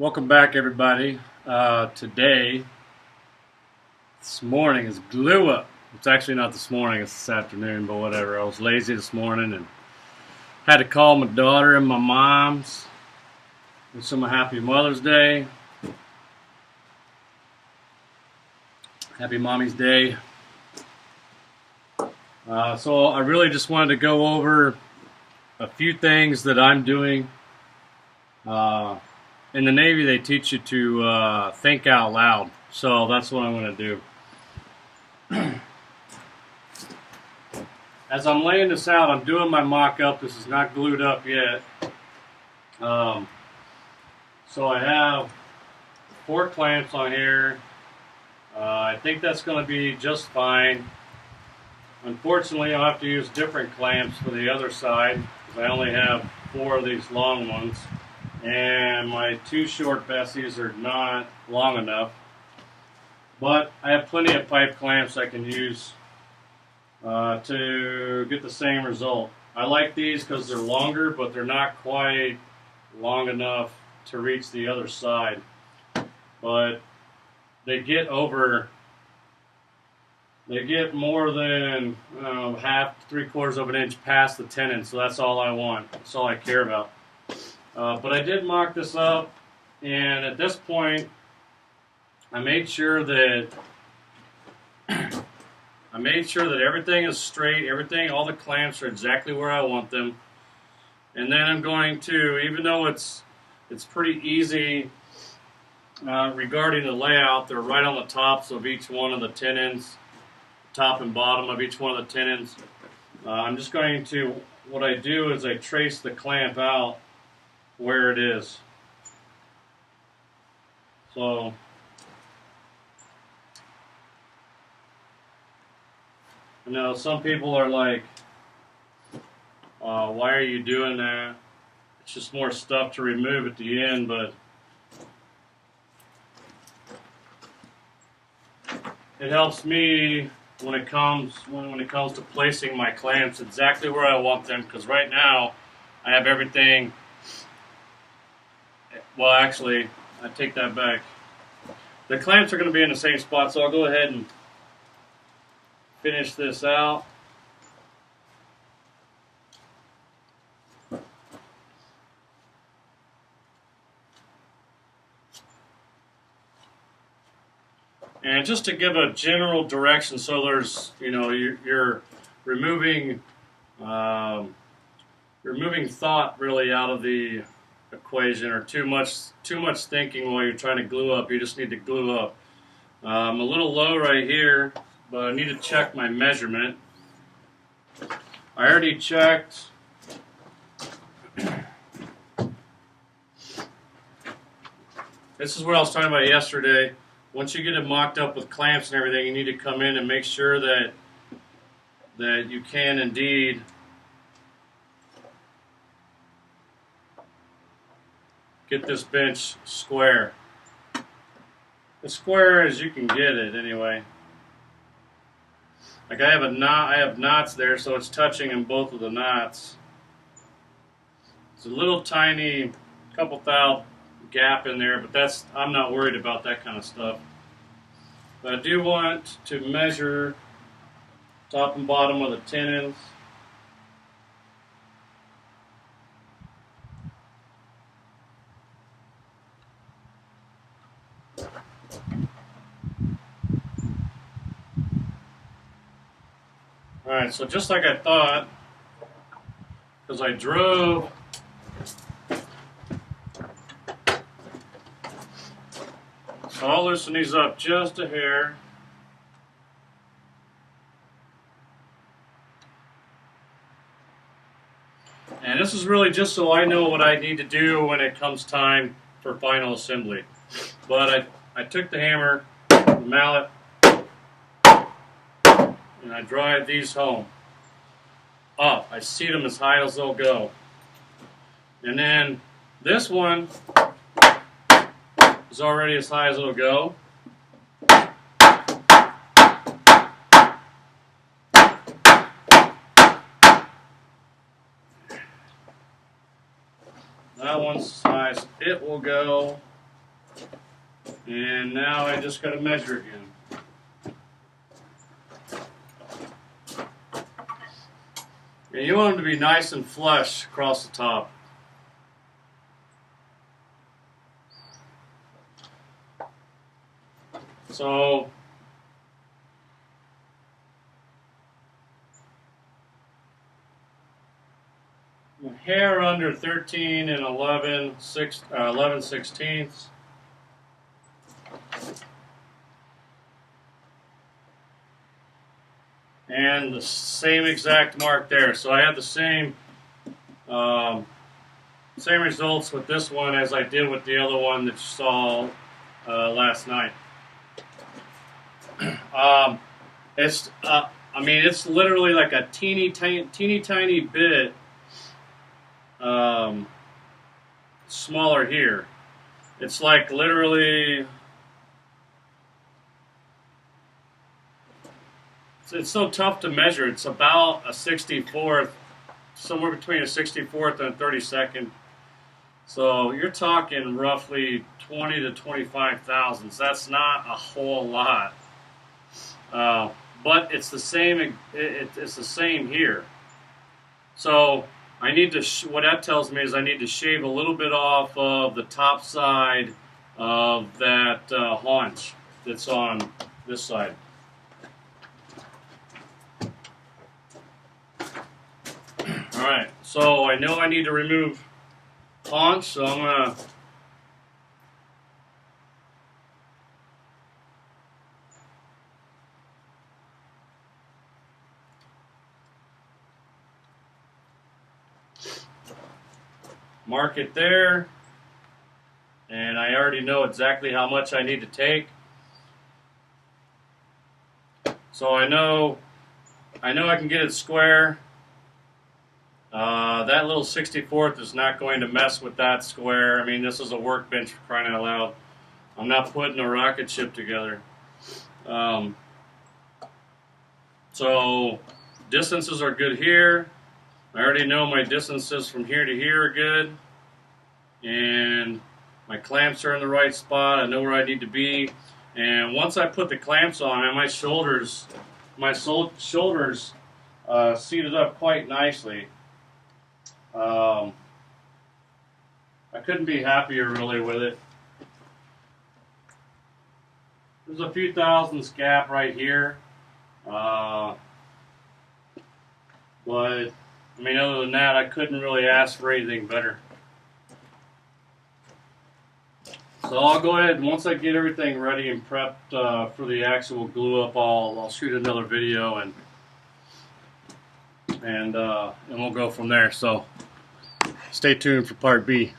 Welcome back, everybody. This morning is glue up. It's actually not this morning, it's this afternoon, but whatever. I was lazy this morning and had to call my daughter and my mom's. Wish them a happy Mother's Day. Happy Mommy's Day. So I really just wanted to go over a few things that I'm doing. In the Navy, they teach you to think out loud. So that's what I'm going to do. As I'm laying this out, I'm doing my mock-up. This is not glued up yet. So I have 4 clamps on here. I think that's going to be just fine. Unfortunately, I'll have to use different clamps for the other side because I only have 4 of these long ones. And my 2 short bessies are not long enough. But I have plenty of pipe clamps I can use to get the same result. I like these because they're longer, but they're not quite long enough to reach the other side. But they get more than half, 3/4 of an inch past the tenon, so that's all I want. That's all I care about. But I did mock this up, and at this point, I made sure that everything is straight. All the clamps are exactly where I want them. And then I'm going to, even though it's pretty easy regarding the layout, they're right on the tops of each one of the tenons, top and bottom of each one of the tenons. I'm just going to, what I do is I trace the clamp out where it is. So I know some people are like, why are you doing that? It's just more stuff to remove at the end, but it helps me when it comes to placing my clamps exactly where I want them, because right now I have everything. Well, actually, I take that back. The clamps are going to be in the same spot, so I'll go ahead and finish this out. And just to give a general direction, so there's, you're removing thought really out of the equation, or too much thinking while you're trying to glue up. You just need to glue up. I'm a little low right here, but I need to check my measurement. I already checked. This is what I was talking about yesterday. Once you get it mocked up with clamps and everything, you need to come in and make sure that you can indeed get this bench square. As square as you can get it, anyway. Like I have knots there, so it's touching in both of the knots. It's a little tiny couple thou gap in there, but I'm not worried about that kind of stuff. But I do want to measure top and bottom of the tenons. Alright, so just like I thought, because I drove so I'll loosen these up just a hair. And this is really just so I know what I need to do when it comes time for final assembly. But I took the hammer, the mallet, and I drive these home. Up. I seat them as high as they'll go. And then this one is already as high as it'll go. That one's as high as it will go. And now I just got to measure again. And you want them to be nice and flush across the top. So a hair under 13 and 11 sixteenths. And the same exact mark there. So I had the same results with this one as I did with the other one that you saw last night. I mean, it's literally like a teeny tiny bit smaller here. It's like literally. It's so tough to measure. It's about a 64th, somewhere between a 64th and a 32nd. So you're talking roughly 20 to 25 thousandths. That's not a whole lot, but it's the same. It's the same here. So I need to. What that tells me is I need to shave a little bit off of the top side of that haunch that's on this side. Alright, so I know I need to remove haunch, so I'm going to mark it there, and I already know exactly how much I need to take. So I know I can get it square. That little 64th is not going to mess with that square. I mean, this is a workbench, for crying out loud. I'm not putting a rocket ship together. So distances are good here. I already know my distances from here to here are good. And my clamps are in the right spot. I know where I need to be. And once I put the clamps on, and my shoulders seated up quite nicely. I couldn't be happier really with it. There's a few thousandths gap right here. But I mean, other than that, I couldn't really ask for anything better. So I'll go ahead and once I get everything ready and prepped for the actual glue up, I'll shoot another video and we'll go from there. So stay tuned for part B.